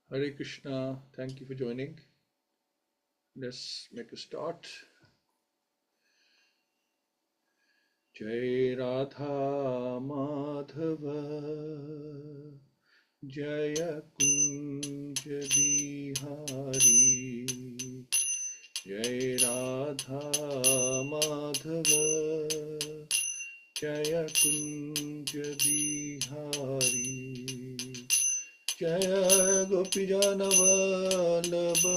Hare Krishna, thank you for joining. Let's make a start. Jai Radha Madhava Jaya Kunja Bihari Jai Radha Madhava Jaya Kunja Bihari Jaya Gopijana Vallabha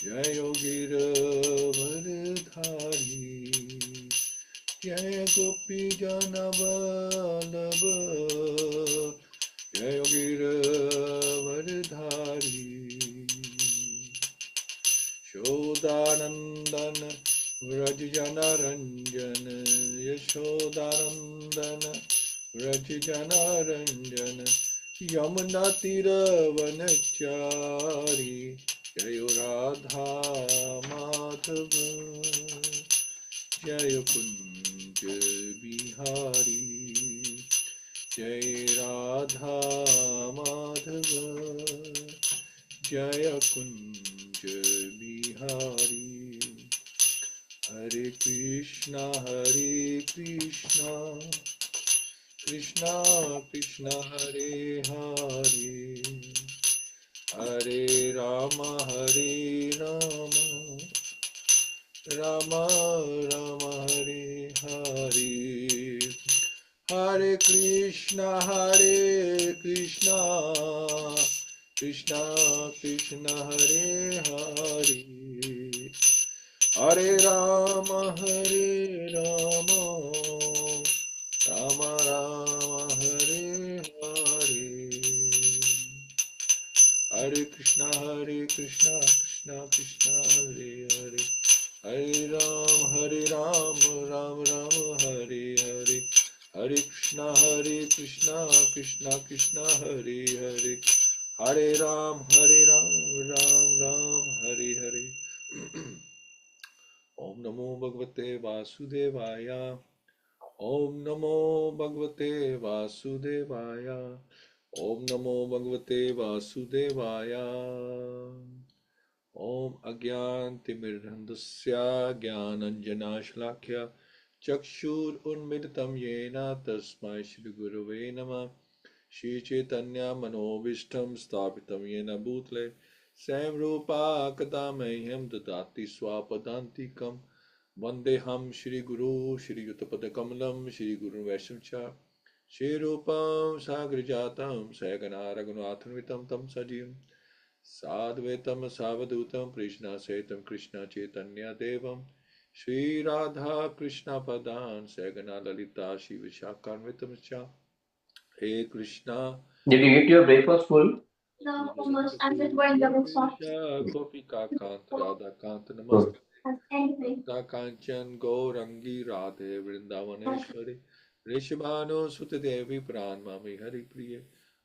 Jaya Giravardhari Jaya Gopijana Vallabha Jaya Giravardhari Shodanandana Vrajjana Ranjana Yashodanandana Vrajjana Ranjana Yamuna Tiravanachari Jayo Radha Madhava Jayo Kunja Bihari Jai Radha Madhava Jaya Kunja Bihari Hare Krishna Krishna Krishna Hare Hare Hare Rama Rama Rama Hare Hare Hare Krishna Krishna Krishna Hare Hare Hare Rama Rama Rama Hare Hare Hare Krishna Krishna Krishna Hare Hare Hare Ram Ram Hare Hare Hare Krishna Krishna Krishna Hare Hare Hare Ram Ram Hare Hare Om Namo Bhagavate Vasudevaya Om Namo Bhagavate Vasudevaya Om Namo Bhagavate Vasudevaya Om Agyantimirandasya Gyananjanashlakya Chakshur Unmilitam Yena Tasmai Shri Gurave Namah Shri Chaitanya Manobishtam Sthapitam Yena Bhutle Sam Rupa Akadamayam Dadati Swapadantikam Vandeham Shri Guru Shri Yutapada Kamalam Shri Guru Vaishnavcha Shri Rupam Sagrijatam Sagana Raghunathanitam Tam Sajim Sadvetam Savadutam Krishna Setam Krishna Chaitanya Devam Shri Radha Krishna Padan Sagana Lalita Shiva Shakarmitam Cha Hey Krishna Did you eat your breakfast full? No, almost. I'm just wearing double socks. Gopika Kant Radha Kant Good. Namaste Bhakta Kanchan Gaurangi Radhe Vrindavaneshwari Rishabhanu Sutadevi Pran Mami Hari Priye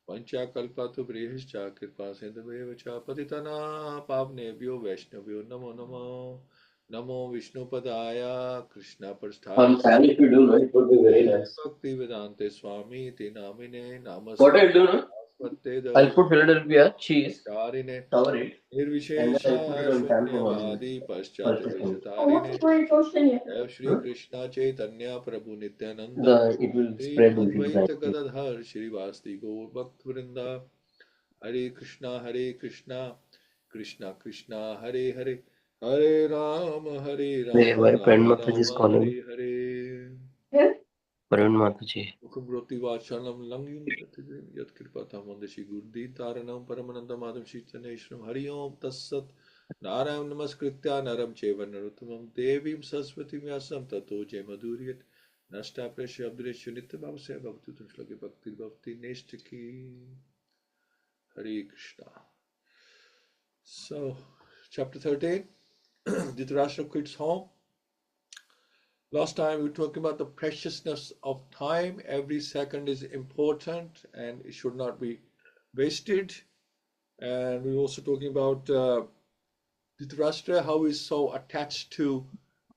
Pancha Kalpatu Brihishcha Kirpa Sindhuvevacha Patitana Pavnebhyo Vaishnavyo Namo Namo Namo Vishnu Padaya Krishna Prasthaya Sam, if you do, no, it would be very nice. Bhaktivedanta Swami Te Namine What Namaste I'll do, no? I'll put Philadelphia cheese, Charine cover it, and then Nirvishesha I'll put it on camphor also. Shunyavadi For a Paschat second. Deshatarine Jai Shri Huh? Krishna Chaitanya Prabhu Nityananda It will Shri spread with it Advaita nicely. Gadadhar Shri Vasti Gaur Bhakt Vrinda Hare Krishna Krishna Krishna Hare Hare Hare Hey, my friend Rama Mataji is Rama calling. Hare Hare Friend Mataji. Mukhbroti Vachalam Langin Yat Kripatam Vandashi Gurdi Taranam Paramananda Madam Shitaneshram Hari Om Tassat Narayam Namaskritya Naram Cheva Naruttamam Devim Saraswati Vyasam Tato Jaimaduriyat Nashta Prasya Abdureshya Nitya Bhavasya Bhaktutam Shlaki Bhakti Bhakti Neshtaki Hare Krishna. So, chapter 13, Dhritarashtra quits home. Last time we were talking about the preciousness of time. Every second is important and it should not be wasted. And we were also talking about Dhritarashtra, how he's so attached to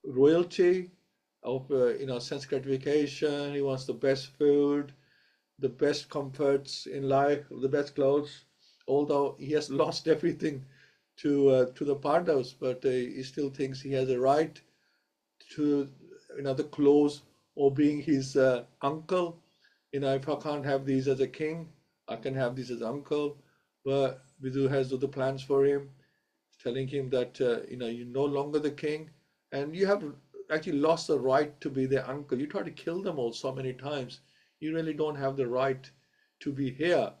royalty, of sense gratification. He wants the best food, the best comforts in life, the best clothes. although he has lost everything to the Pandavas, but he still thinks he has a right to the clothes or being his uncle. If I can't have these as a king, I can have these as uncle. But Vidu has other plans for him, telling him that you're no longer the king, and you have actually lost the right to be their uncle. You try to kill them all so many times. You really don't have the right to be here.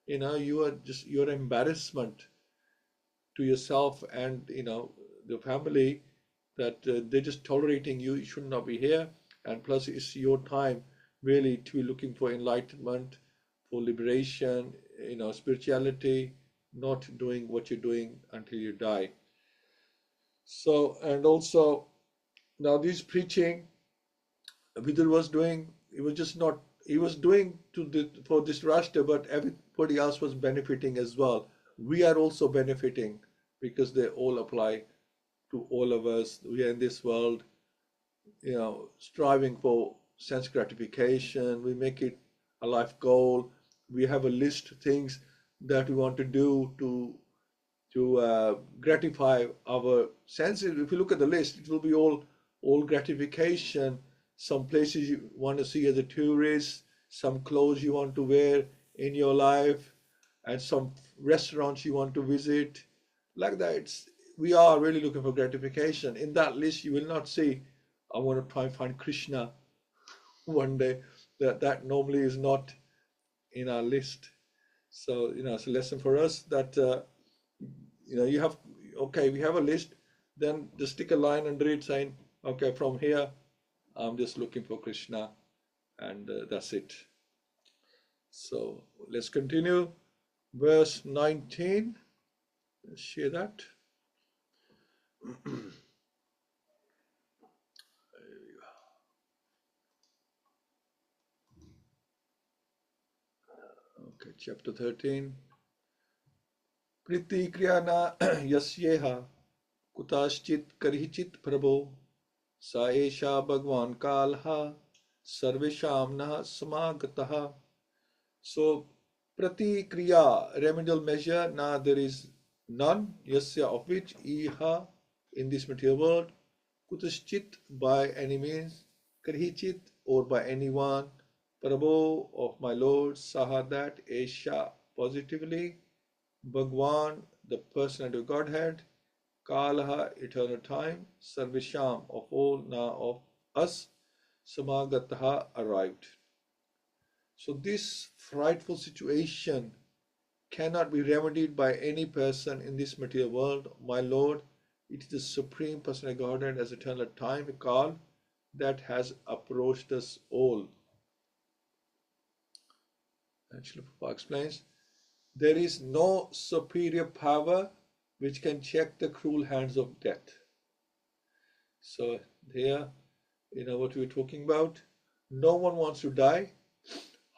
You're an embarrassment to yourself and the family, that they're just tolerating you. You should not be here. And plus, it's your time really to be looking for enlightenment, for liberation, spirituality, not doing what you're doing until you die. So, and also now this preaching Vidur was doing, he was just not, he was doing for this Rashtra, but everybody else was benefiting as well. We are also benefiting because they all apply to all of us. We are in this world, striving for sense gratification. We make it a life goal. We have a list of things that we want to do to gratify our senses. If you look at the list, it will be all gratification. Some places you want to see as a tourist, some clothes you want to wear in your life, and some restaurants you want to visit. Like that, we are really looking for gratification. In that list, you will not see, I want to try and find Krishna one day. That normally is not in our list. So, it's a lesson for us that, you have, okay, we have a list, then just stick a line under it saying, okay, from here, I'm just looking for Krishna, and that's it. So let's continue. Verse 19. Let's share that. Okay, chapter 13. Priti kriyana yasyeha kutaschit karichit prabho saesha bhagwan kalha sarvesham nah samagataha. So pratikriya, remedial measure, there is none, yasya, of which, iha, in this material world, kutaschit, by any means, karhichit, or by anyone, prabho, of my Lord, saha, that, esha, positively, bhagwan, the personality of Godhead, kalaha, eternal time, sarvisham, of all, na, of us, samagataha, arrived. So this frightful situation cannot be remedied by any person in this material world. My Lord, it is the Supreme Personal Godhead as eternal time, Kal, that has approached us all. And Srila Prabhupada explains, there is no superior power which can check the cruel hands of death. So here, what we're talking about, no one wants to die,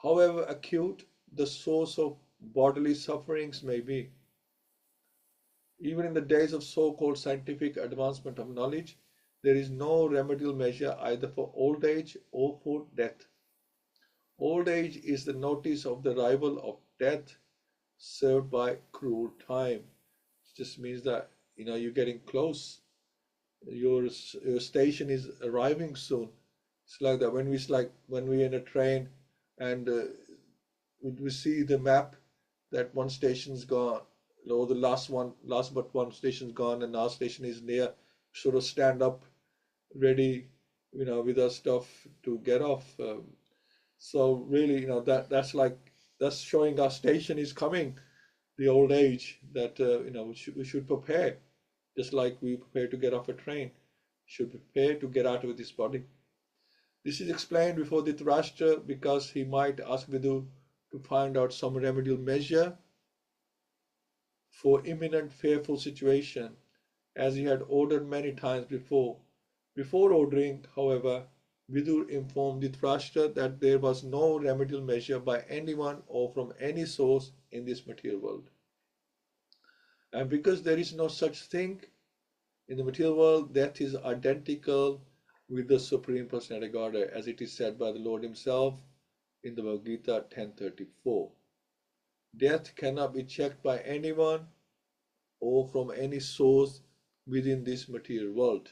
however acute the source of bodily sufferings may be. Even in the days of so-called scientific advancement of knowledge, there is no remedial measure either for old age or for death. Old age is the notice of the arrival of death served by cruel time. It just means that you're getting close. Your station is arriving soon. It's like that when we're in a train and we see the map that one station's gone, or the last but one station's gone, and our station is near. Sort of stand up, ready, with our stuff to get off. So really, that's showing our station is coming. The old age that we should prepare, just like we prepare to get off a train. Should prepare to get out of this body. This is explained before Dhritarashtra because he might ask Vidu to find out some remedial measure for imminent fearful situation, as he had ordered many times before. Before ordering, however, Vidur informed Dhritarashtra that there was no remedial measure by anyone or from any source in this material world. And because there is no such thing in the material world, death is identical with the Supreme Personality of Godhead, as it is said by the Lord Himself in the Bhagavad-Gita 10:34. Death cannot be checked by anyone or from any source within this material world.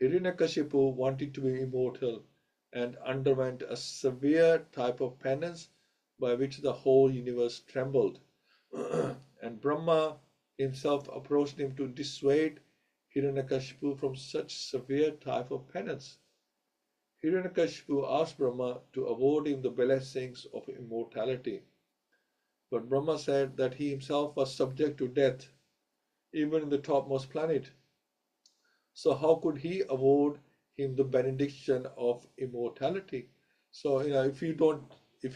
Hiranyakashipu wanted to be immortal and underwent a severe type of penance by which the whole universe trembled. And Brahma himself approached him to dissuade Hiranyakashipu from such severe type of penance. Hiranyakashipu asked Brahma to award him the blessings of immortality. But Brahma said that he himself was subject to death, even in the topmost planet. So how could he award him the benediction of immortality? So, if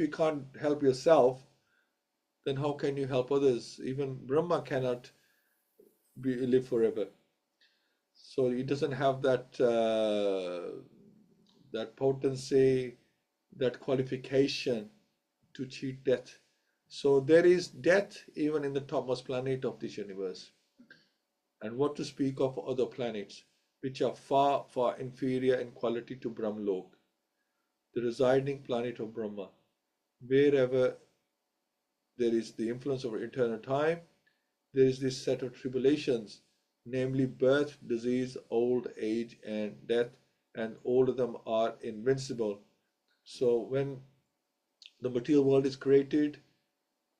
you can't help yourself, then how can you help others? Even Brahma cannot live forever. So he doesn't have that potency, that qualification to cheat death. So there is death even in the topmost planet of this universe. And what to speak of other planets, which are far, far inferior in quality to Brahmlok, the residing planet of Brahma. Wherever there is the influence of eternal time, there is this set of tribulations, namely birth, disease, old age, and death, and all of them are invincible. So when the material world is created,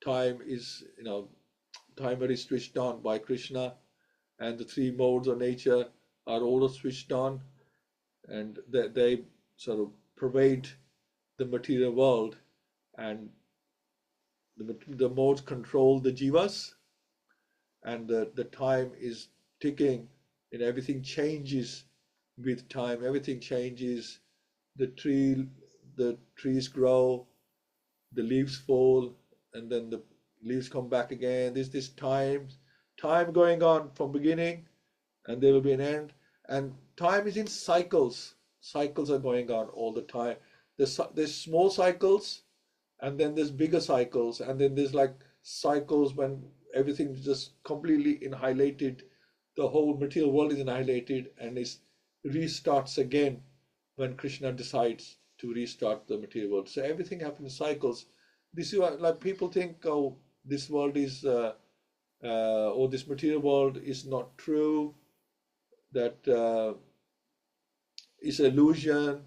time is switched on by Krishna, and the three modes of nature are all switched on, and they sort of pervade the material world, and the modes control the jivas, and the time is ticking, and everything changes with time. Everything changes. The trees grow, the leaves fall, and then the leaves come back again. There's this time going on from beginning, and there will be an end. And time is in cycles. Cycles are going on all the time. There's small cycles, and then there's bigger cycles, and then there's like cycles when everything is just completely annihilated. The whole material world is annihilated, and it restarts again when Krishna decides to restart the material world. So everything happens in cycles. This is why, like, people think, oh, this world is, or this material world is not true, that it's an illusion.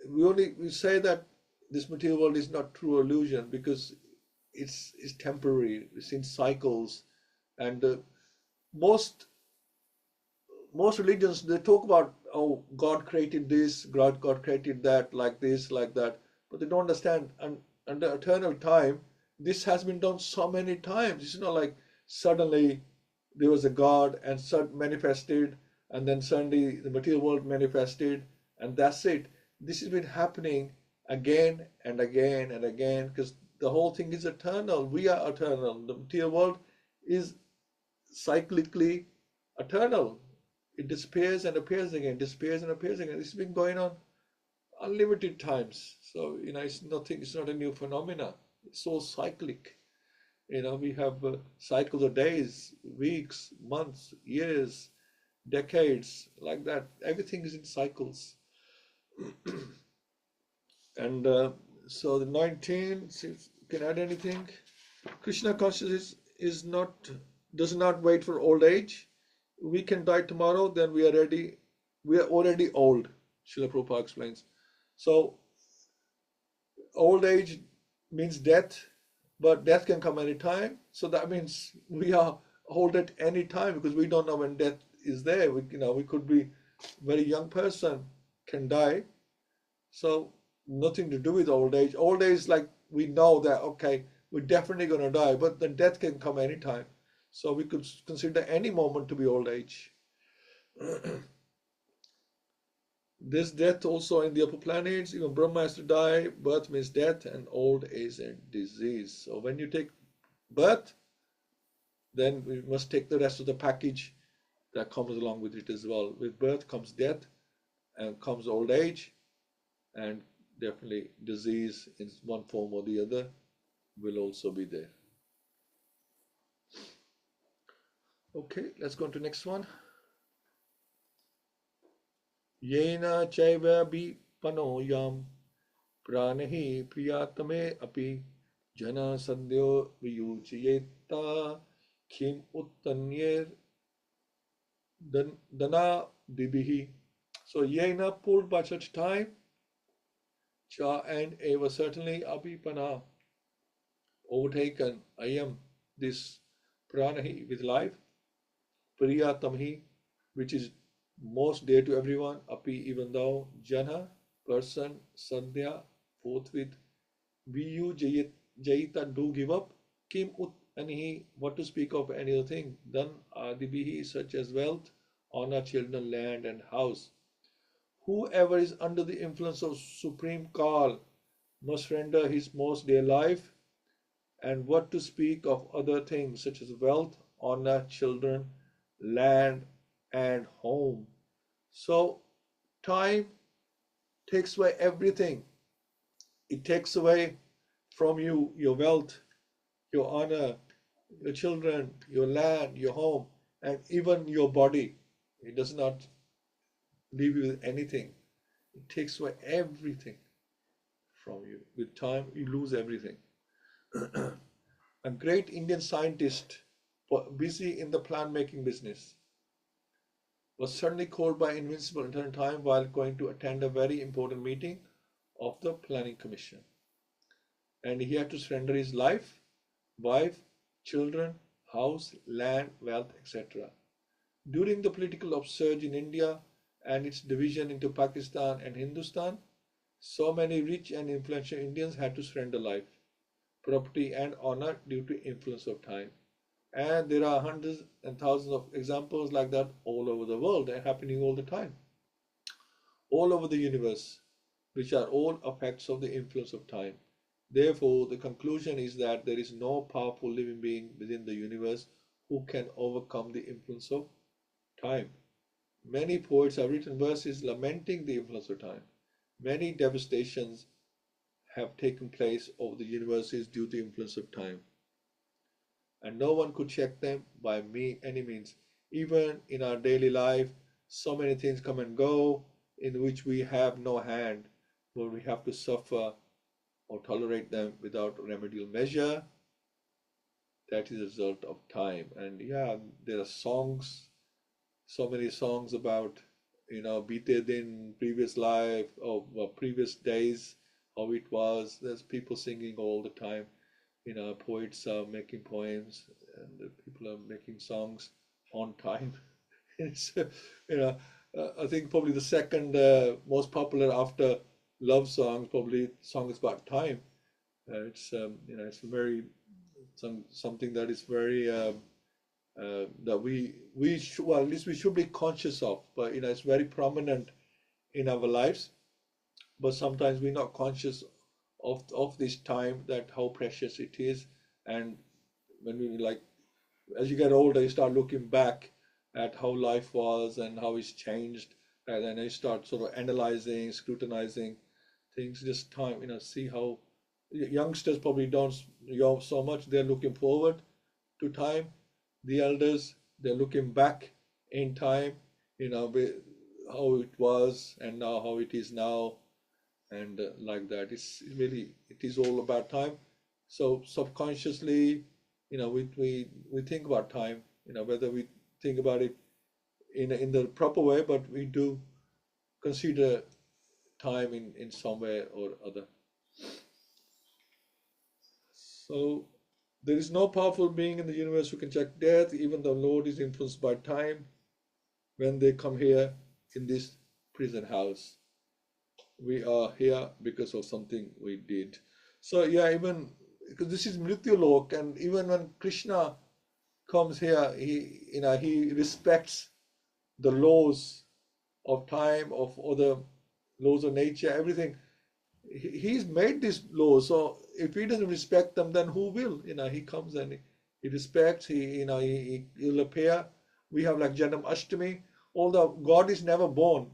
We say that this material world is not true illusion because it's temporary. It's in cycles, and most religions, they talk about, oh, God created this, God created that, like this, like that, but they don't understand. And under eternal time, this has been done so many times. It's not like suddenly there was a God and manifested, and then suddenly the material world manifested, and that's it. This has been happening again and again and again, because the whole thing is eternal. We are eternal. The material world is cyclically eternal. It disappears and appears again, disappears and appears again. This has been going on unlimited times. So, it's not a new phenomena. It's all cyclic. We have cycles of days, weeks, months, years, decades, like that. Everything is in cycles. And so the 19, see if you can add anything. Krishna consciousness does not wait for old age. We can die tomorrow, then we are already old, Srila Prabhupada explains. So old age means death, but death can come anytime. So that means we are old at any time, because we don't know when death is there. We could be a very young person, can die. So nothing to do with old age. Old age is like, we know that, okay, we're definitely going to die, but then death can come anytime. So we could consider any moment to be old age. There's death also in the upper planets. Even Brahma has to die. Birth means death, and old age and disease. So when you take birth, then we must take the rest of the package that comes along with it as well. With birth comes death, and comes old age, and definitely disease in one form or the other will also be there. Okay, let's go on to the next one. Yena chaiva bipano yam pranahi priyatame api Jana Sandhyo Viyuchiyeta Kim Uttanyer Dana Dibihi. So Yena pulled by such time, Cha and Eva certainly Abhipana, overtaken, I am this Pranahi with life, Priya Tamhi, which is most dear to everyone, Api even though, Jana, person, Sandhya, forthwith, Viyu Jayita do give up, Kim Ut Anihi, what to speak of any other thing, then Adibihi such as wealth, honor, children, land, and house. Whoever is under the influence of supreme call must render his most dear life, and what to speak of other things such as wealth, honor, children, land, and home. So, time takes away everything. It takes away from you your wealth, your honor, your children, your land, your home, and even your body. It does not leave you with anything. It takes away everything from you. With time, you lose everything. A great Indian scientist busy in the plant making business was suddenly called by Invincible Eternal Time while going to attend a very important meeting of the Planning Commission. And he had to surrender his life, wife, children, house, land, wealth, etc. During the political upsurge in India and its division into Pakistan and Hindustan, so many rich and influential Indians had to surrender life, property, and honor due to influence of time. And there are hundreds and thousands of examples like that all over the world and happening all the time, all over the universe, which are all effects of the influence of time. Therefore, the conclusion is that there is no powerful living being within the universe who can overcome the influence of time. Many poets have written verses lamenting the influence of time. Many devastations have taken place over the universes due to the influence of time, and no one could check them by any means. Even in our daily life, so many things come and go in which we have no hand, where we have to suffer or tolerate them without remedial measure. That is a result of time. And yeah, there are songs, so many songs about, beated in previous life or previous days, how it was. There's people singing all the time. Poets are making poems and people are making songs on time. It's, I think probably the second most popular after love songs, probably songs about time. It's very something that is very that we should, well, at least we should be conscious of. But it's very prominent in our lives. But sometimes we're not conscious of this time, that how precious it is. And when we as you get older, you start looking back at how life was and how it's changed, and then you start sort of analyzing, scrutinizing things. Just time, see how youngsters probably don't so much. They're looking forward to time. The elders, they're looking back in time, how it was and now how it is now, and like that. It is all about time. So subconsciously, we think about time, whether we think about it in the proper way, but we do consider time in some way or other. So there is no powerful being in the universe who can check death. Even the Lord is influenced by time when they come here in this prison house. We are here because of something we did. So yeah, even because this is Mrityu Lok, and even when Krishna comes here, he respects the laws of time, of other laws of nature, everything. He's made these laws, so if he doesn't respect them, then who will? He comes and he respects. He'll appear. We have like Janam Ashtami. Although God is never born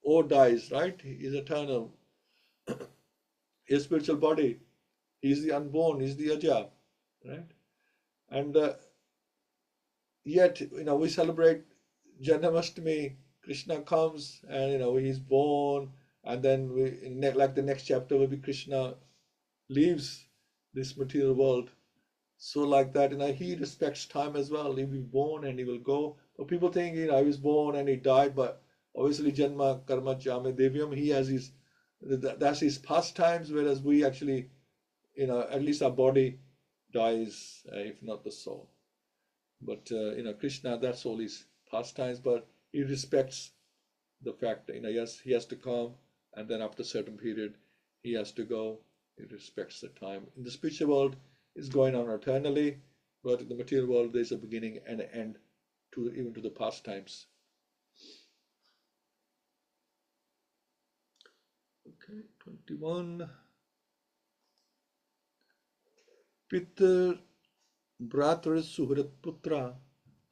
or dies, right? He is eternal. His spiritual body. He's the unborn. He's the Aja, right? And yet, we celebrate Janmashtami. Krishna comes and he's born, and then like the next chapter will be Krishna leaves this material world. So like that, he respects time as well. He will be born and he will go. But people think, he was born and he died, but obviously Janma Karma Chame Devyam, he has that's his pastimes, whereas we actually, at least our body dies, if not the soul. But Krishna, that's all his pastimes, but he respects the fact that yes, he has to come, and then after a certain period he has to go. He respects the time. In the spiritual world, it's going on eternally, but in the material world there's a beginning and an end even to the pastimes. Okay, 21. Pitar Bhratar Suhrat Putra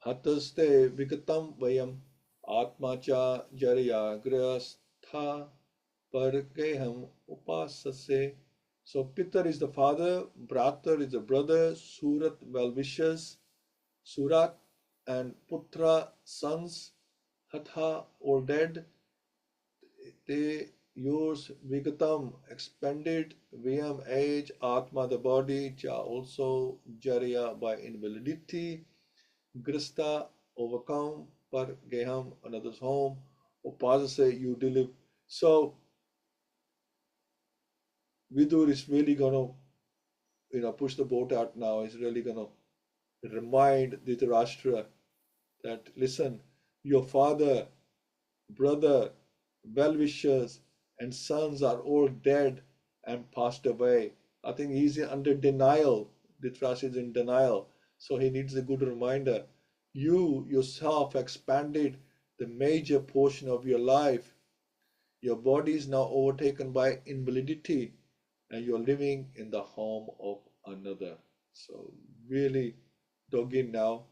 Hataste Vigatam Vayam Atmacha Jarya Grastha Pargeham Upasase. So Pitar is the father, Bhratar is the brother, Surat well wishes, Surat and Putra sons, Hatha or dead, they yours Vigatam expanded, Vyam age, Atma the body, Cha also, Jarya by invalidity, Grista overcome, Par Geham another's home, Upasase you deliver. So Vidur is really gonna push the boat out now. He's really gonna remind Dhritarashtra that listen, your father, brother, well-wishers and sons are all dead and passed away. I think he's under denial. Dhritarashtra is in denial. So he needs a good reminder. You yourself expanded the major portion of your life. Your body is now overtaken by invalidity and you're living in the home of another. So really dug in now,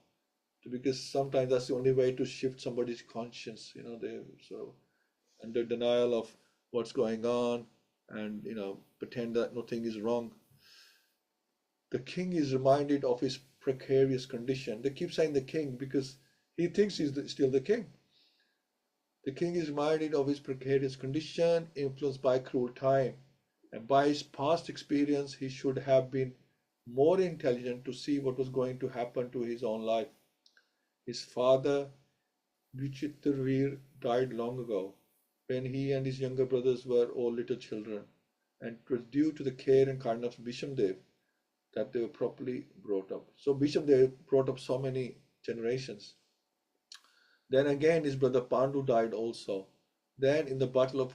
because sometimes that's the only way to shift somebody's conscience. They're so under denial of what's going on and pretend that nothing is wrong. The king is reminded of his precarious condition. They keep saying the king because he thinks he's still the king. The king is reminded of his precarious condition, influenced by cruel time. And by his past experience, he should have been more intelligent to see what was going to happen to his own life. His father, Vichitrveer, died long ago, when he and his younger brothers were all little children, and it was due to the care and kindness of Bhishamdev that they were properly brought up. So Bhishamdev brought up so many generations. Then again, his brother Pandu died also. Then in the battle of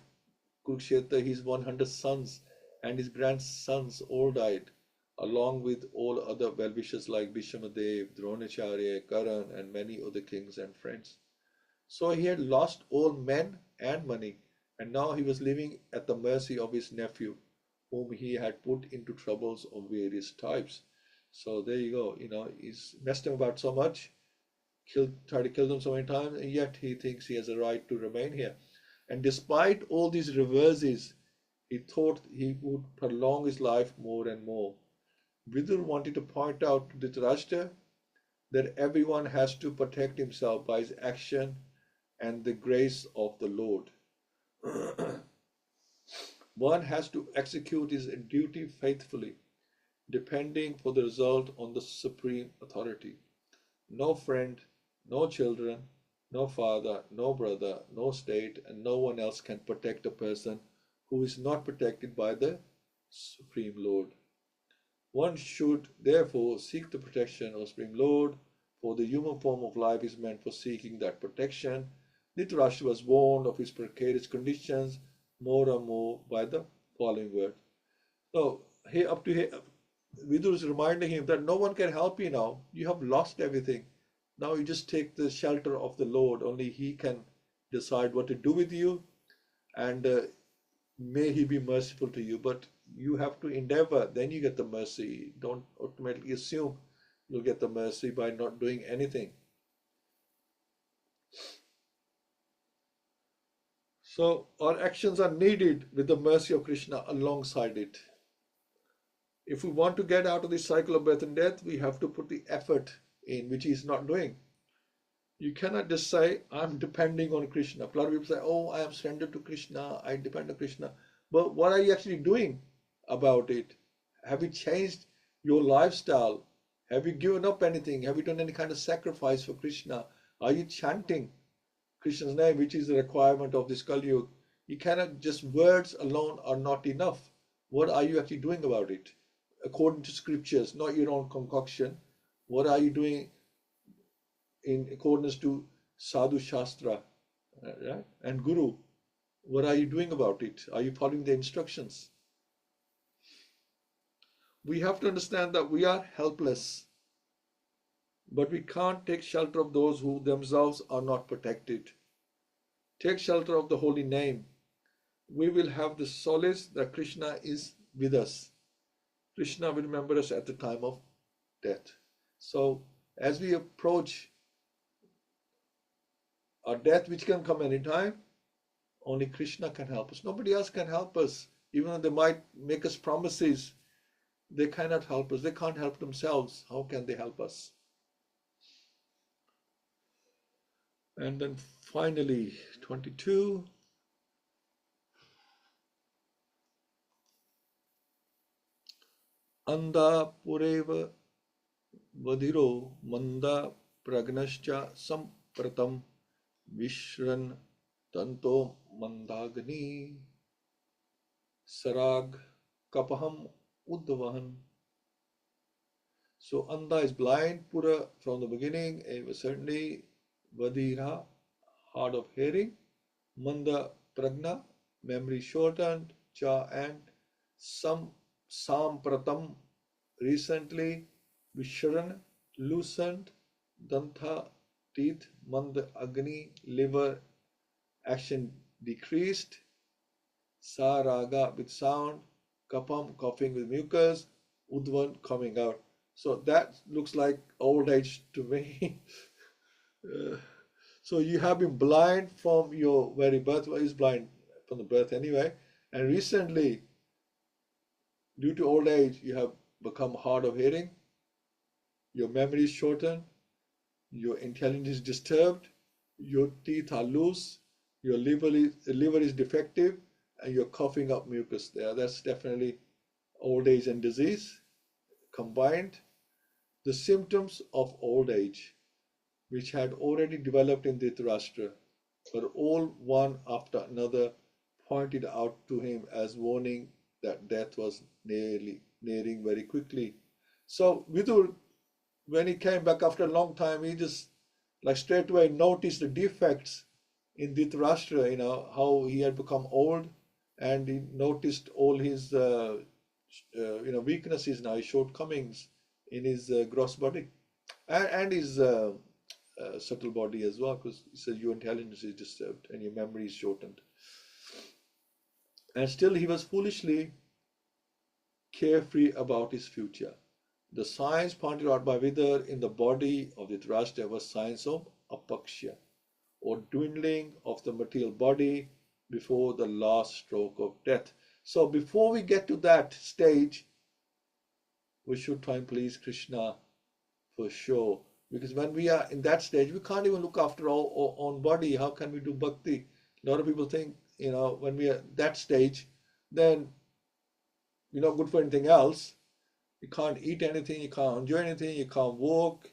Kurukshetra, his 100 sons and his grandsons all died, along with all other well-wishers like Bhishmadev, Dronacharya, Karan, and many other kings and friends. So he had lost all men and money, and now he was living at the mercy of his nephew, whom he had put into troubles of various types. So there you go. He's messed him about so much, tried to kill them so many times, and yet he thinks he has a right to remain here. And despite all these reverses, he thought he would prolong his life more and more. Vidur wanted to point out to Dhritarashtra that everyone has to protect himself by his action and the grace of the Lord. One has to execute his duty faithfully, depending for the result on the supreme authority. No friend, no children, no father, no brother, no state, and no one else can protect a person who is not protected by the Supreme Lord. One should therefore seek the protection of Supreme Lord, for the human form of life is meant for seeking that protection. Dhritarashtra was warned of his precarious conditions more and more by the following word. So here up to here, Vidur is reminding him that no one can help you now. You have lost everything. Now you just take the shelter of the Lord. Only He can decide what to do with you, and may He be merciful to you. But you have to endeavor, then you get the mercy. Don't automatically assume you'll get the mercy by not doing anything. So our actions are needed with the mercy of Krishna alongside it. If we want to get out of this cycle of birth and death, we have to put the effort in, which he is not doing. You cannot just say, I'm depending on Krishna. A lot of people say, oh, I am surrendered to Krishna, I depend on Krishna. But what are you actually doing about it? Have you changed your lifestyle? Have you given up anything? Have you done any kind of sacrifice for Krishna? Are you chanting Krishna's name, which is a requirement of this Kali Yuga? You cannot, just words alone are not enough. What are you actually doing about it? According to scriptures, not your own concoction. What are you doing in accordance to Sadhu Shastra, right? And Guru? What are you doing about it? Are you following the instructions? We have to understand that we are helpless, but we can't take shelter of those who themselves are not protected. Take shelter of the holy name. We will have the solace that Krishna is with us. Krishna will remember us at the time of death. So as we approach our death, which can come anytime, only Krishna can help us. Nobody else can help us. Even though they might make us promises, they cannot help us. They can't help themselves. How can they help us? And then finally, 22. Anda pureva vadiro manda pragnascha sampratam vishran tanto mandagni sarag kapaham udvahan. So Anda is blind, Pura from the beginning, certainly Vadira, hard of hearing, Manda Pragna, memory shortened, Cha and Sampratam, recently, Visharan, loosened, Dantha, teeth, Manda Agni, liver, action decreased, Saraga with sound, Kapam, coughing with mucus, Udvan coming out. So that looks like old age to me. So you have been blind from your very birth. Well, he's blind from the birth anyway. And recently, due to old age, you have become hard of hearing. Your memory is shortened. Your intelligence is disturbed. Your teeth are loose. Your liver is defective. And you're coughing up mucus there. That's definitely old age and disease combined. The symptoms of old age, which had already developed in Dhritarashtra, but all one after another pointed out to him as warning that death was nearing very quickly. So Vidur, when he came back after a long time, he just like straight away noticed the defects in Dhritarashtra, how he had become old, and he noticed all his weaknesses now, his shortcomings in his gross body and his subtle body as well, because he says your intelligence is disturbed and your memory is shortened. And still he was foolishly carefree about his future. The signs pointed out by Vidar in the body of Dhritarashtra was signs of apaksha, or dwindling of the material body before the last stroke of death. So before we get to that stage, we should try and please Krishna for sure. Because when we are in that stage, we can't even look after our own body. How can we do bhakti? A lot of people think, when we are at that stage, then we're not good for anything else. You can't eat anything, you can't enjoy anything, you can't walk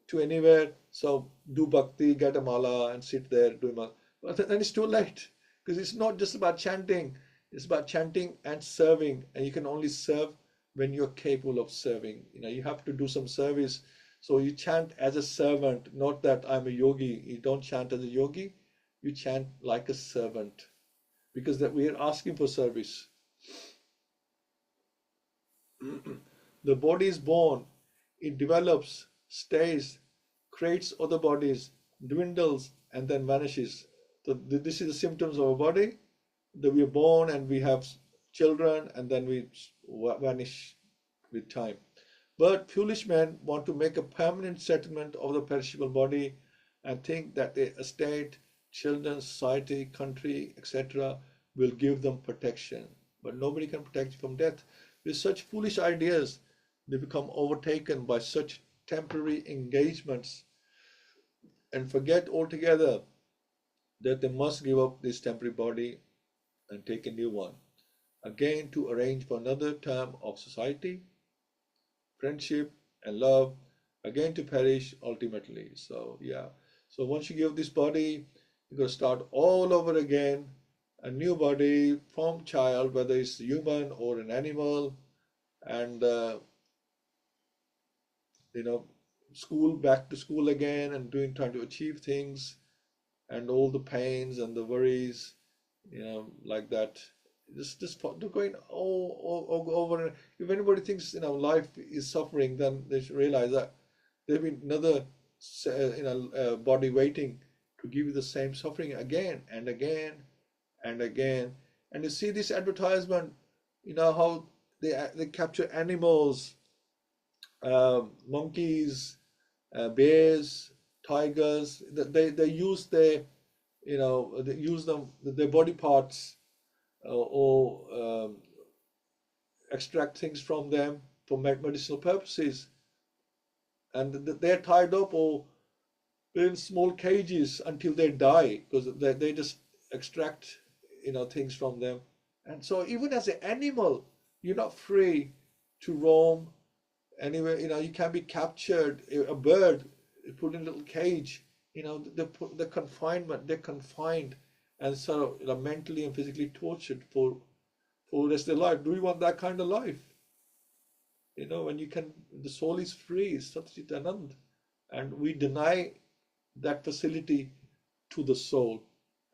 to anywhere. So do bhakti, get a mala and sit there doing mala. But then it's too late, because it's not just about chanting. It's about chanting and serving. And you can only serve when you're capable of serving. You have to do some service. So you chant as a servant, not that I'm a yogi. You don't chant as a yogi, you chant like a servant, because that we are asking for service. The body is born, it develops, stays, creates other bodies, dwindles, and then vanishes. So this is the symptoms of our body, that we are born and we have children and then we vanish with time. But foolish men want to make a permanent settlement of the perishable body and think that the estate, children, society, country, etc. will give them protection. But nobody can protect you from death. With such foolish ideas, they become overtaken by such temporary engagements and forget altogether that they must give up this temporary body and take a new one. again to arrange for another term of society, friendship and love, again to perish ultimately. So yeah, so once you give this body, you're going to start all over again, a new body from child, whether it's human or an animal, and school, back to school again, and trying to achieve things, and all the pains and the worries, like that. Just going over. If anybody thinks life is suffering, then they should realize that there'll be another body waiting to give you the same suffering again and again and again. And you see this advertisement, how they capture animals, monkeys, bears, tigers. They use their they use their body parts, or extract things from them for medicinal purposes, and they're tied up or in small cages until they die, because they just extract things from them. And so even as an animal, you're not free to roam anywhere. You can be captured. A bird put in a little cage. The confinement, they're confined and sort of mentally and physically tortured for the rest of their life. Do you want that kind of life? When the soul is free, Satchit Anand, and we deny that facility to the soul.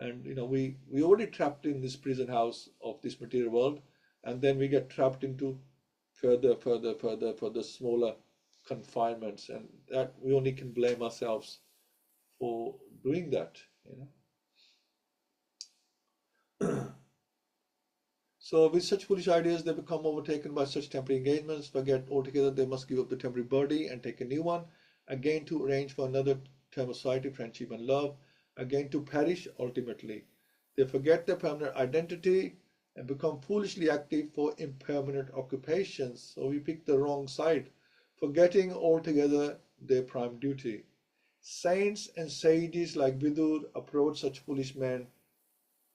And we already trapped in this prison house of this material world, and then we get trapped into further smaller confinements, and that we only can blame ourselves for doing that. So with such foolish ideas, they become overtaken by such temporary engagements, forget altogether they must give up the temporary body and take a new one, again to arrange for another term of society, friendship and love, again to perish ultimately. They forget their permanent identity and become foolishly active for impermanent occupations. So we pick the wrong side, forgetting altogether their prime duty. Saints and sages like Vidur approach such foolish men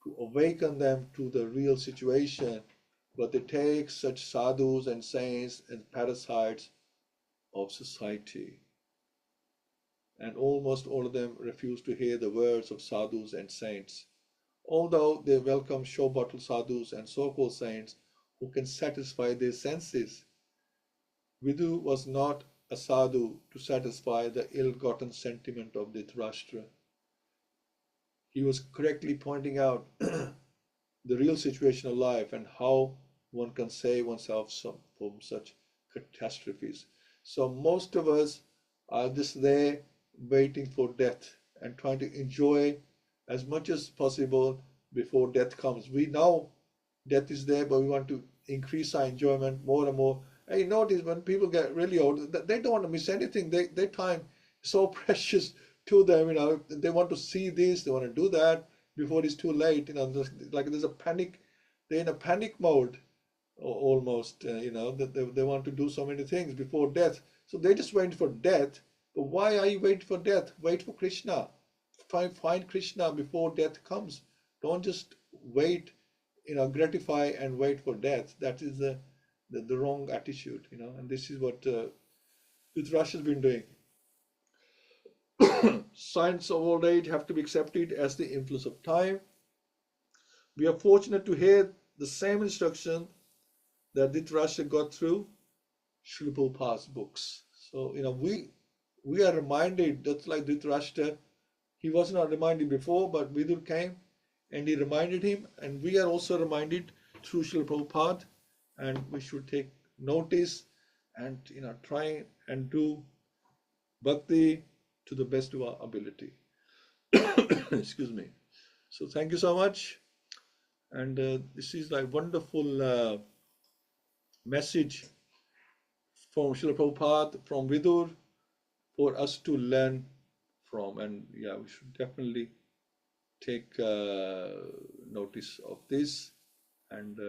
to awaken them to the real situation, but they take such sadhus and saints and parasites of society. And almost all of them refuse to hear the words of sadhus and saints, although they welcome show bottle sadhus and so-called saints who can satisfy their senses. Vidu was not a sadhu to satisfy the ill-gotten sentiment of Dhritarashtra. He was correctly pointing out the real situation of life and how one can save oneself from such catastrophes. So most of us are just there waiting for death and trying to enjoy as much as possible before death comes. We know death is there, but we want to increase our enjoyment more and more. And you notice when people get really old, they don't want to miss anything. Their time is so precious to them. They want to see this, they want to do that before it's too late. Like there's a panic. They're in a panic mode almost. That they want to do so many things before death. So they just wait for death. But why are you waiting for death? Wait for Krishna. Find Krishna before death comes. Don't just wait, gratify and wait for death. That is the wrong attitude, and this is what Dhritarashtra has been doing. Signs of old age have to be accepted as the influence of time. We are fortunate to hear the same instruction that Dhritarashtra got through Srila Prabhupada's books. So, we are reminded, just like Dhritarashtra, he was not reminded before, but Vidur came and he reminded him, and we are also reminded through Srila Prabhupada, and we should take notice and try and do bhakti to the best of our ability. Excuse me. So thank you so much, and this is like wonderful message from Srila Prabhupada, from Vidur, for us to learn from. And yeah, we should definitely take notice of this and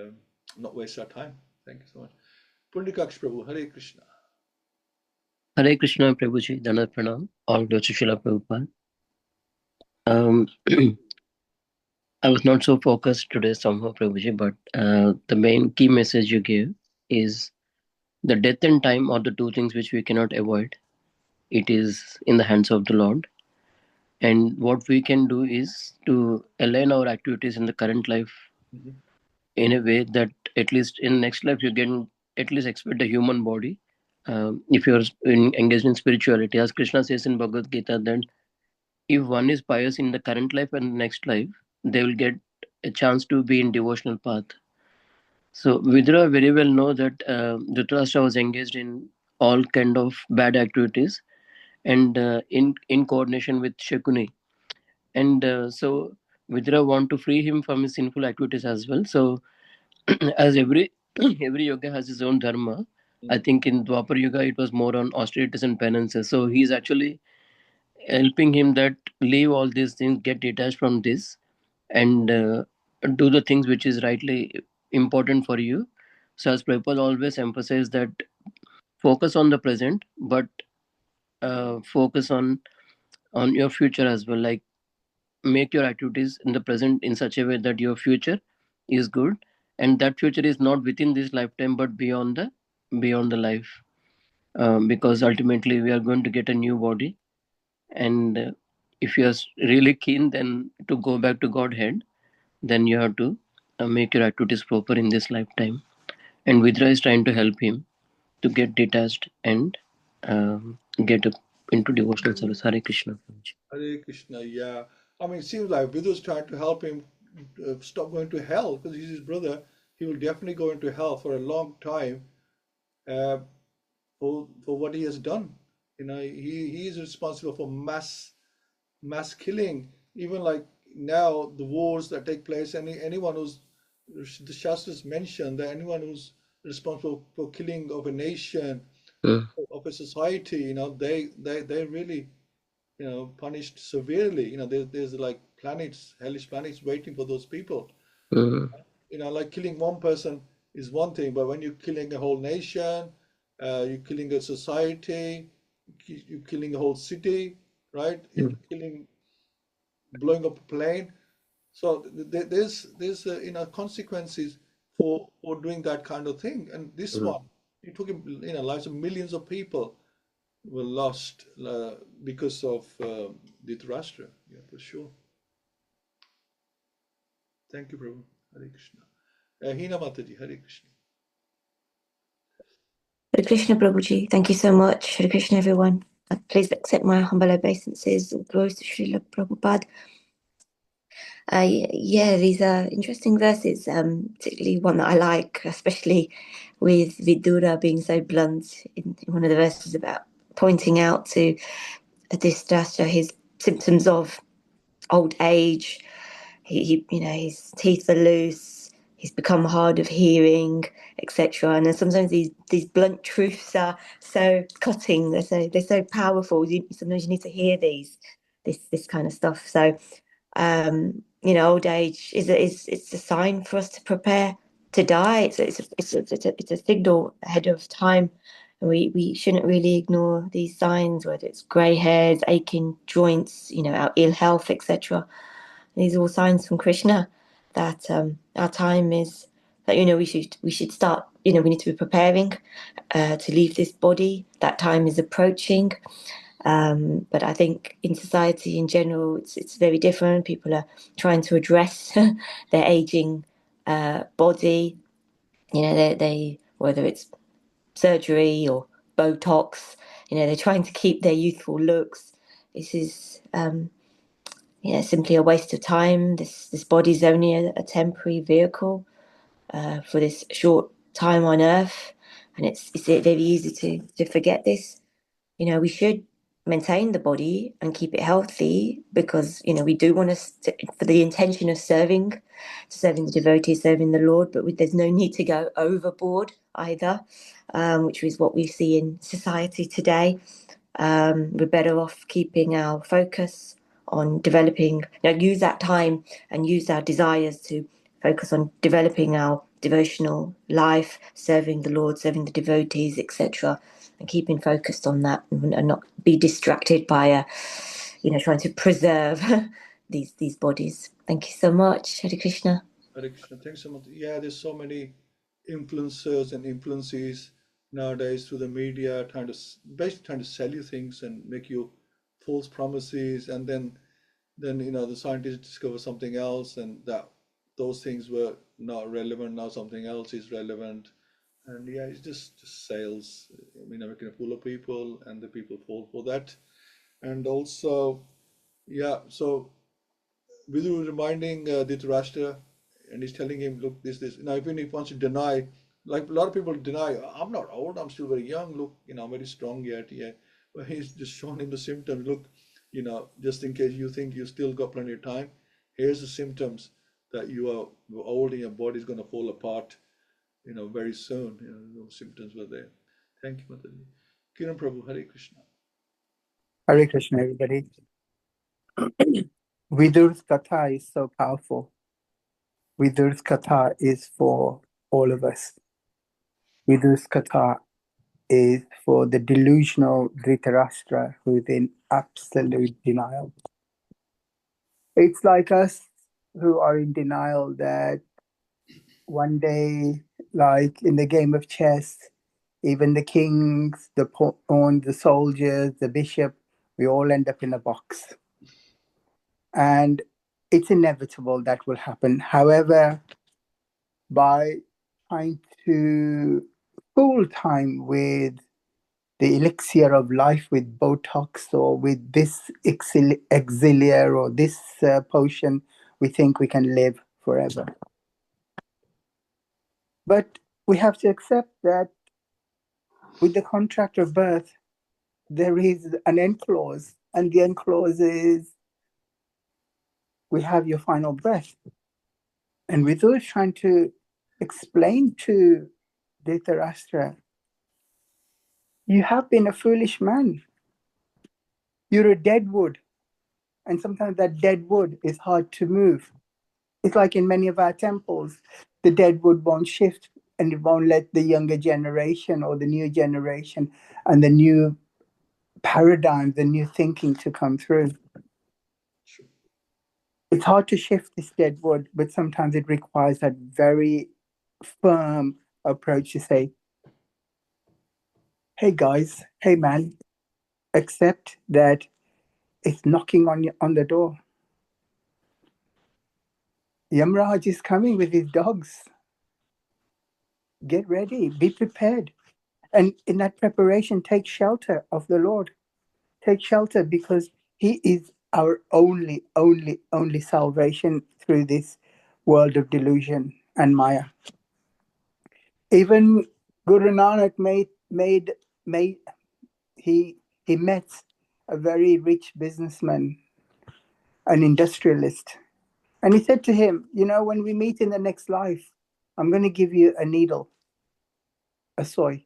not waste our time. Thank you so much. Pundikaksh Prabhu, Hare Krishna. Hare Krishna, Prabhuji, Dhanat Pranam, all glories to Srila Prabhupada. I was not so focused today somehow, Prabhuji, but the main key message you gave is the death and time are the two things which we cannot avoid. It is in the hands of the Lord. And what we can do is to align our activities in the current life Mhm. in a way that at least in next life you can at least expect a human body. If you're engaged in spirituality, as Krishna says in Bhagavad-Gita, that if one is pious in the current life and next life, they will get a chance to be in devotional path. So Vidura very well know that Dhritarashtra was engaged in all kind of bad activities and in coordination with Shakuni. And so Vidura want to free him from his sinful activities as well. So as every yoga has his own dharma, I think in Dwapar Yuga it was more on austerities and penances. So he's actually helping him that leave all these things, get detached from this, and do the things which is rightly important for you. So as Prabhupada always emphasized that focus on the present, but focus on your future as well. Like make your activities in the present in such a way that your future is good, and that future is not within this lifetime but beyond the life. Because ultimately we are going to get a new body, and if you are really keen then to go back to Godhead, then you have to make your activities proper in this lifetime. And Vidra is trying to help him to get detached and get up into devotional service. Hare Krishna. Hare Krishna, yeah. I mean, it seems like Vidu's trying to help him stop going to hell because he's his brother. He will definitely go into hell for a long time uh, for what he has done. You know, he is responsible for mass killing. Even like now, the wars that take place. Anyone who's the Shastras mentioned that anyone who's responsible for killing of a nation, Mm, of a society, you know, they really punished severely. There's like planets, hellish planets waiting for those people. mm, Like killing one person is one thing, but when you're killing a whole nation, you're killing a society, you're killing a whole city, right? You're mm, killing, blowing up a plane. So there's consequences for doing that kind of thing. And this mm. one, you're talking lives of millions of people were lost because of Dhritarashtra. Yeah, for sure. Thank you, Prabhu. Hare Krishna. Hina Mataji, Hare Krishna. Hare Krishna Prabhuji, thank you so much. Hare Krishna everyone. Please accept my humble obeisances. Glories to Srila Prabhupada. Yeah, these are interesting verses, particularly one that I like, especially with Vidura being so blunt in one of the verses about pointing out to Adhisthasha his symptoms of old age. His teeth are loose. He's become hard of hearing, etc. And then sometimes these blunt truths are so cutting. They're so powerful. Sometimes you need to hear this kind of stuff. So old age it's a sign for us to prepare to die. It's a signal ahead of time, and we shouldn't really ignore these signs, whether it's grey hairs, aching joints, our ill health, etc. These are all signs from Krishna that our time is that we should start. We need to be preparing to leave this body. That time is approaching. But I think in society in general, it's very different. People are trying to address their aging body. They whether it's surgery or Botox, they're trying to keep their youthful looks. This is simply a waste of time. This body's only a temporary vehicle for this short time on earth, and it's very easy to forget this. We should maintain the body and keep it healthy because we do want to for the intention of serving the devotees, serving the Lord, but there's no need to go overboard either, which is what we see in society today. We're better off keeping our focus on developing, use that time and use our desires to focus on developing our devotional life, serving the Lord, serving the devotees, etc., and keeping focused on that and not be distracted by trying to preserve these bodies. Thank you so much. Hare Krishna. Hare Krishna. Thanks so much. Yeah, there's so many influencers and influences nowadays through the media basically trying to sell you things and make you false promises, and then the scientists discover something else, and that those things were not relevant. Now something else is relevant, and yeah, it's just sales. Making a fool of people, and the people fall for that. And also, yeah, so Vidu reminding Dhritarashtra, and he's telling him, look, this. Now, even if he wants to deny, like a lot of people deny, I'm not old, I'm still very young. Look, I'm very strong yet. Yeah, but he's just showing him the symptoms. Look, just in case you think you still got plenty of time, here's the symptoms that you are old and your body's going to fall apart, very soon. Those symptoms were there. Thank you, Mataji. Kiran Prabhu, Hare Krishna. Hare Krishna, everybody. Vidur's Katha is so powerful. Vidur's Katha is for all of us. Vidur's Katha is for the delusional Dhritarashtra who is in absolute denial. It's like us who are in denial that one day, like in the game of chess, even the kings, the pawns, the soldiers, the bishop, we all end up in a box. And it's inevitable that will happen. However, by trying to full time with the elixir of life, with Botox or with this auxiliary or this potion, we think we can live forever. But we have to accept that with the contract of birth, there is an end clause, and the end clause is we have your final breath. And Vidura is trying to explain to Dhritarashtra, you have been a foolish man. You're a dead wood. And sometimes that dead wood is hard to move. It's like in many of our temples, the dead wood won't shift, and it won't let the younger generation or the new generation and the new paradigm, the new thinking to come through. It's hard to shift this dead wood, but sometimes it requires that very firm approach to say, hey guys, hey man, accept that it's knocking on the door. Yamraj is coming with his dogs. Get ready, be prepared. And in that preparation, take shelter of the Lord. Take shelter because he is our only salvation through this world of delusion and Maya. Even Guru Nanak he met a very rich businessman, an industrialist. And he said to him, when we meet in the next life, I'm going to give you a needle, a sewing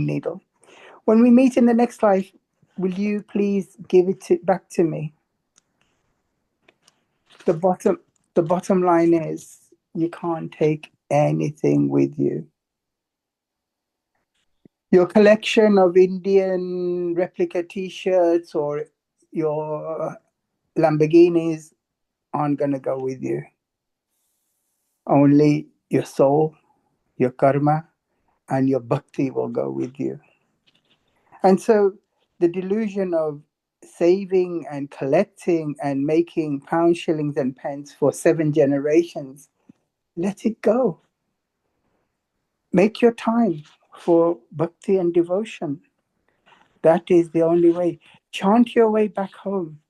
needle. When we meet in the next life, will you please give it back to me? The bottom line is you can't take anything with you. Your collection of Indian replica T-shirts or your Lamborghinis aren't going to go with you. Only your soul, your karma, and your bhakti will go with you. And so the delusion of saving and collecting and making pounds, shillings, and pence for 7 generations, let it go. Make your time for bhakti and devotion. That is the only way. Chant your way back home.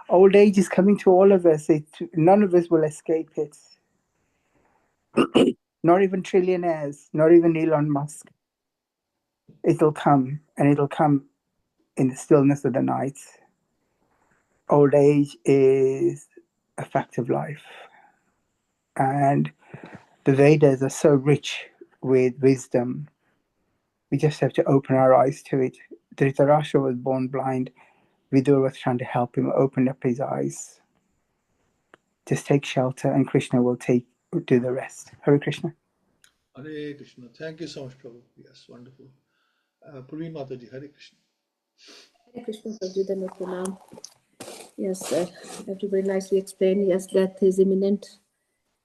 Old age is coming to all of us. None of us will escape it. Not even trillionaires, not even Elon Musk. It'll come, and it'll come in the stillness of the night. Old age is a fact of life. And the Vedas are so rich with wisdom. We just have to open our eyes to it. Dhritarashtra was born blind. Vidura was trying to help him open up his eyes. Just take shelter, and Krishna will do the rest. Hare Krishna. Hare Krishna. Thank you so much, Prabhu. Yes, wonderful. Purvi Mataji, Hare Krishna. Hare Krishna, Prabhu. Yes, everybody nicely explained. Yes, death is imminent.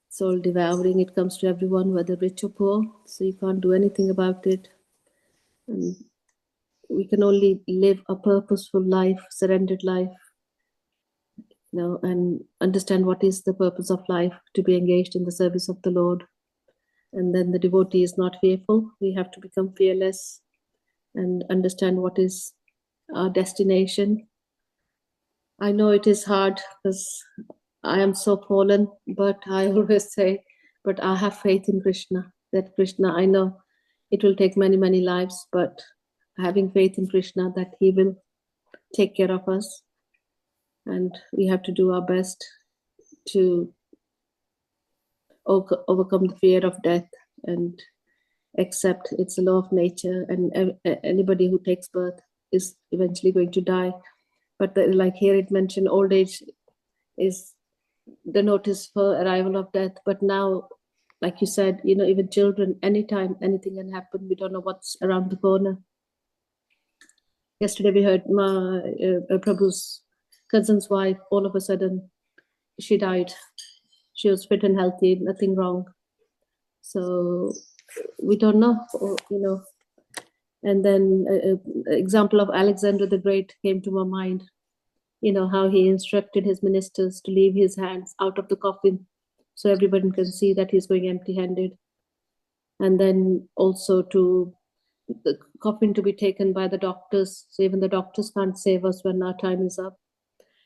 It's all devouring. It comes to everyone, whether rich or poor. So you can't do anything about it. And we can only live a purposeful life, surrendered life, and understand what is the purpose of life, to be engaged in the service of the Lord. And then the devotee is not fearful. We have to become fearless and understand what is our destination. I know it is hard because I am so fallen, but I always say, but I have faith in Krishna, that Krishna, I know it will take many, many lives, but having faith in Krishna that he will take care of us. And we have to do our best to overcome the fear of death and accept it's a law of nature, and anybody who takes birth is eventually going to die. But like here it mentioned, old age is the notice for arrival of death. But now, like you said, even children, anytime anything can happen. We don't know what's around the corner. Yesterday we heard Prabhu's cousin's wife, all of a sudden she died. She was fit and healthy, nothing wrong. So we don't know, And then example of Alexander the Great came to my mind. How he instructed his ministers to leave his hands out of the coffin so everybody can see that he's going empty-handed. And then also to the coffin to be taken by the doctors, so even the doctors can't save us when our time is up,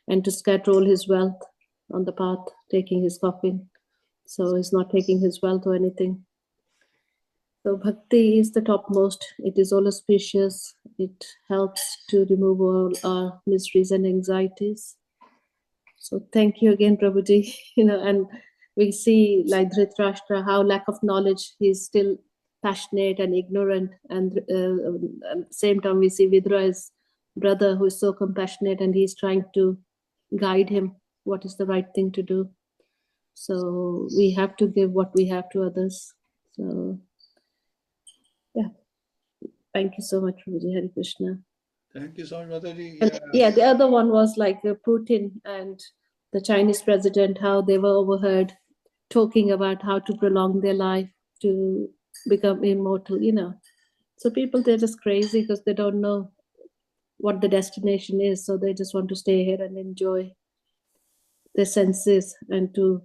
and to scatter all his wealth on the path, taking his coffin. So he's not taking his wealth or anything. So bhakti is the topmost. It is all auspicious. It helps to remove all our miseries and anxieties. So thank you again, Prabhuji. And we see like Dhritarashtra, how lack of knowledge, he's still passionate and ignorant. And at the same time, we see Vidra's brother who is so compassionate, and he's trying to guide him what is the right thing to do. So we have to give what we have to others. So yeah, thank you so much, Prabhuji. Hare Krishna. Thank you so much, Mataji. And, yeah, the other one was like Putin and the Chinese president, how they were overheard talking about how to prolong their life to become immortal, So people, they're just crazy because they don't know what the destination is. So they just want to stay here and enjoy their senses and to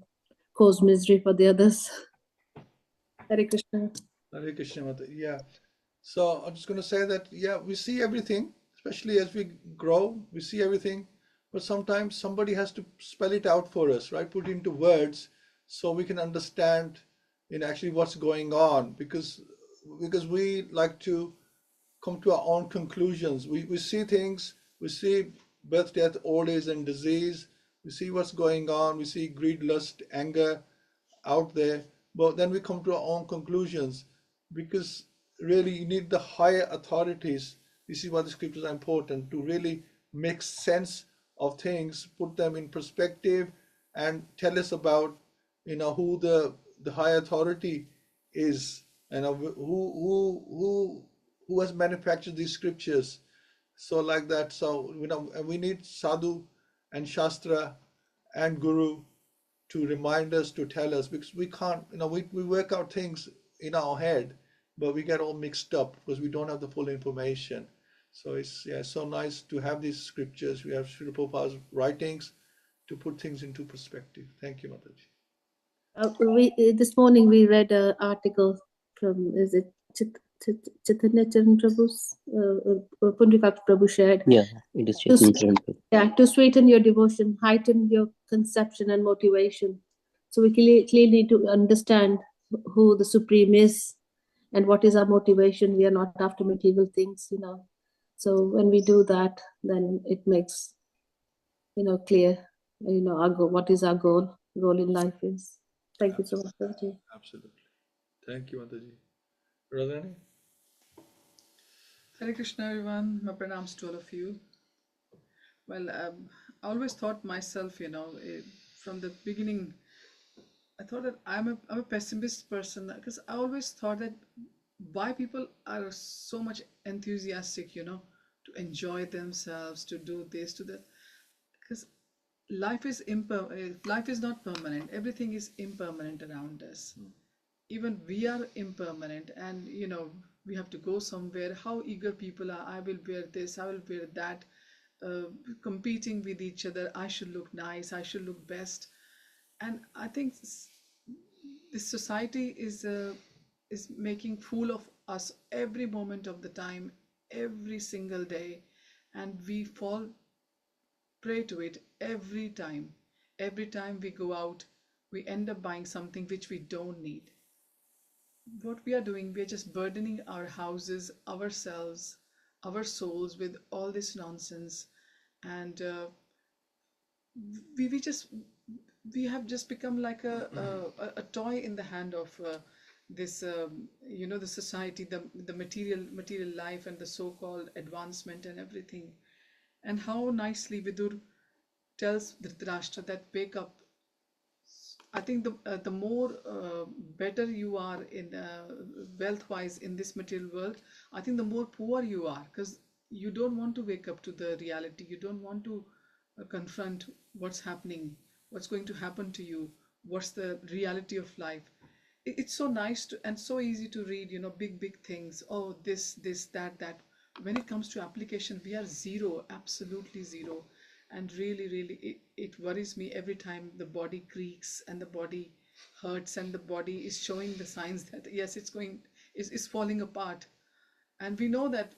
cause misery for the others. Hare Krishna. Hare Krishna, Mataji. Yeah. So I'm just going to say that, yeah, we see everything, especially as we grow, we see everything. But sometimes somebody has to spell it out for us, right? Put it into words so we can understand actually what's going on, because we like to come to our own conclusions. We see things, we see birth, death, old age, and disease. We see what's going on. We see greed, lust, anger out there. But then we come to our own conclusions, because really you need the higher authorities. This is why the scriptures are important, to really make sense of things, put them in perspective, and tell us about who the high authority is, and who has manufactured these scriptures. So like that. So we need sadhu and shastra and guru to remind us, to tell us, because we can't, we work out things in our head, but we get all mixed up because we don't have the full information. So it's so nice to have these scriptures. We have Srila Prabhupada's writings to put things into perspective. Thank you, Mataji. This morning we read an article from, is it Chaitanya Charan Prabhu's, Pundrikaksh Prabhu shared. Yeah, it is Chaitanya. Yeah, to sweeten your devotion, heighten your conception and motivation. So we clearly need to understand who the Supreme is and what is our motivation. We are not after material things, So when we do that, then it makes, clear, our goal, what is our goal in life is. Thank you so much, Prabhuji. Absolutely. Thank you, Mataji. Radhani? Hare Krishna, everyone. My pranams to all of you. Well, I always thought myself, from the beginning, I thought that I'm a pessimist person, because I always thought that why people are so much enthusiastic, to enjoy themselves, to do this, to that. Because life is not permanent. Everything is impermanent around us. Even we are impermanent, and we have to go somewhere. How eager people are! I will wear this, I will wear that, competing with each other. I should look nice, I should look best. And I think this society is making fool of us every moment of the time, every single day, and we fall prey to it every time. Every time we go out, we end up buying something which we don't need. What we are doing, we are just burdening our houses, ourselves, our souls with all this nonsense, and we have just become like a toy in the hand of this the society, the material life, and the so-called advancement and everything. And how nicely Vidur tells Dhritarashtra that wake up. I think the more better you are in wealth-wise in this material world, I think the more poor you are, because you don't want to wake up to the reality. You don't want to confront what's happening, what's going to happen to you, what's the reality of life. It's so nice and so easy to read, big things. Oh, this, that. When it comes to application, we are zero, absolutely zero. And really, it worries me every time the body creaks and the body hurts and the body is showing the signs that yes, it's falling apart. And we know that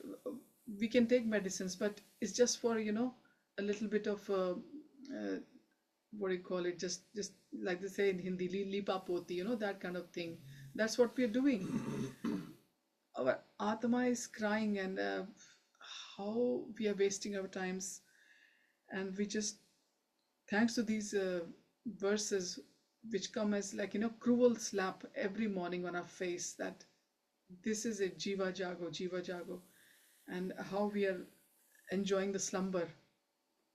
we can take medicines, but it's just for a little bit of what do you call it? Just like they say in Hindi, lipa poti, that kind of thing. That's what we're doing. Our Atma is crying, and how we are wasting our times. And we just, thanks to these verses which come as like cruel slap every morning on our face, that this is a jiva jago, and how we are enjoying the slumber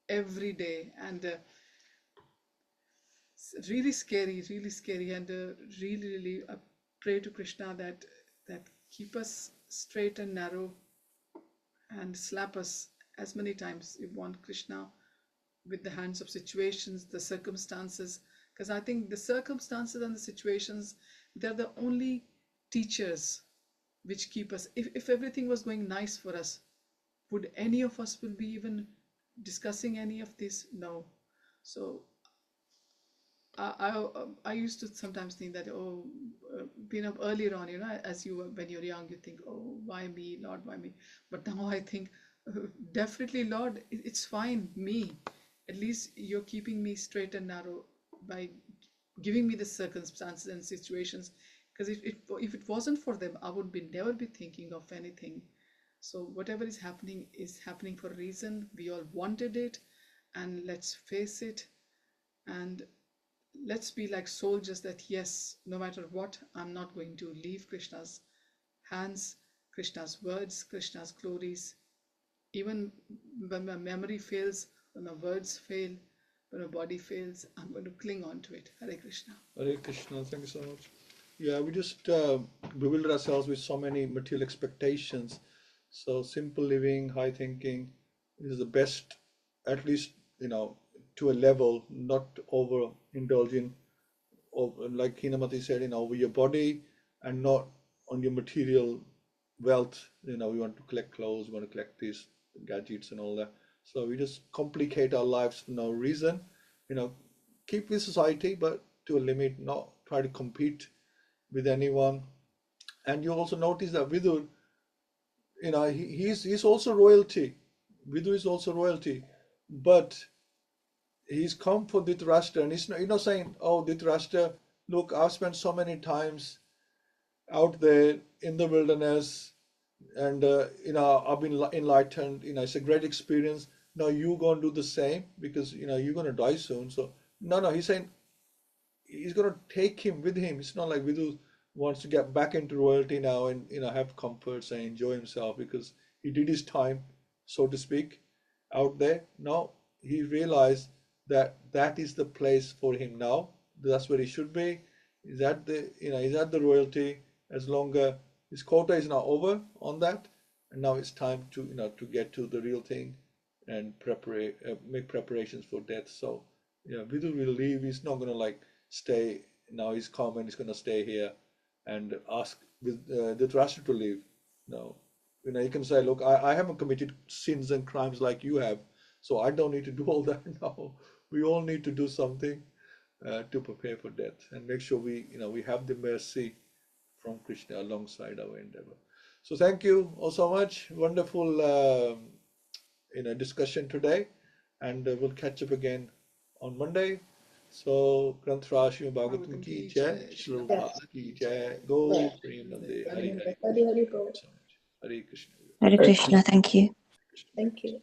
every day. And really scary, and really I pray to Krishna that keep us straight and narrow, and slap us as many times you want, Krishna, with the hands of situations, the circumstances, because I think the circumstances and the situations, they're the only teachers which keep us. If everything was going nice for us, would any of us will be even discussing any of this? No. So I used to sometimes think that earlier on, as when you're young, you think, oh, why me, Lord, why me? But now I think, definitely, Lord, it's fine, me. At least you're keeping me straight and narrow by giving me the circumstances and situations. Because if it wasn't for them, I would never be thinking of anything. So whatever is happening for a reason. We all wanted it, and let's face it, and let's be like soldiers that yes, no matter what, I'm not going to leave Krishna's hands, Krishna's words, Krishna's glories. Even when my memory fails, when my words fail, when my body fails, I'm going to cling on to it. Hare Krishna. Hare Krishna, thank you so much. Yeah, we just bewilder ourselves with so many material expectations. So simple living, high thinking is the best, at least, to a level, not overindulging, like Hinamati said, over your body and not on your material wealth. We want to collect clothes, we want to collect these gadgets and all that. So we just complicate our lives for no reason. Keep with society, but to a limit, not try to compete with anyone. And you also notice that Vidur, he's also royalty. Vidur is also royalty, but he's come for Dhritarashtra, and he's not saying, oh, Dhritarashtra, look, I've spent so many times out there in the wilderness, and I've been enlightened. It's a great experience. Now you go and do the same, because you're going to die soon. So no, he's saying he's going to take him with him. It's not like Vidu wants to get back into royalty now and have comforts and enjoy himself because he did his time, so to speak, out there. No, he realized that is the place for him now. That's where he should be. He's at the royalty. As long as his quota is now over on that, and now it's time to to get to the real thing and make preparations for death. So Vidur will leave. He's not going to like stay. Now he's come and he's going to stay here and ask Dhritarashtra to leave. No. You can say, look, I haven't committed sins and crimes like you have, so I don't need to do all that. No, we all need to do something to prepare for death and make sure we have the mercy from Krishna alongside our endeavor. So thank you all so much. Wonderful discussion today, and we'll catch up again on Monday. So Granthra Śrīmad-Bhāgavatam ki jai, Srila Prabhupada ki jai, Go Premanande, Hari Hari. Hari Hari Bol. So much. Hare Krishna. Hare Krishna, thank you. Thank you.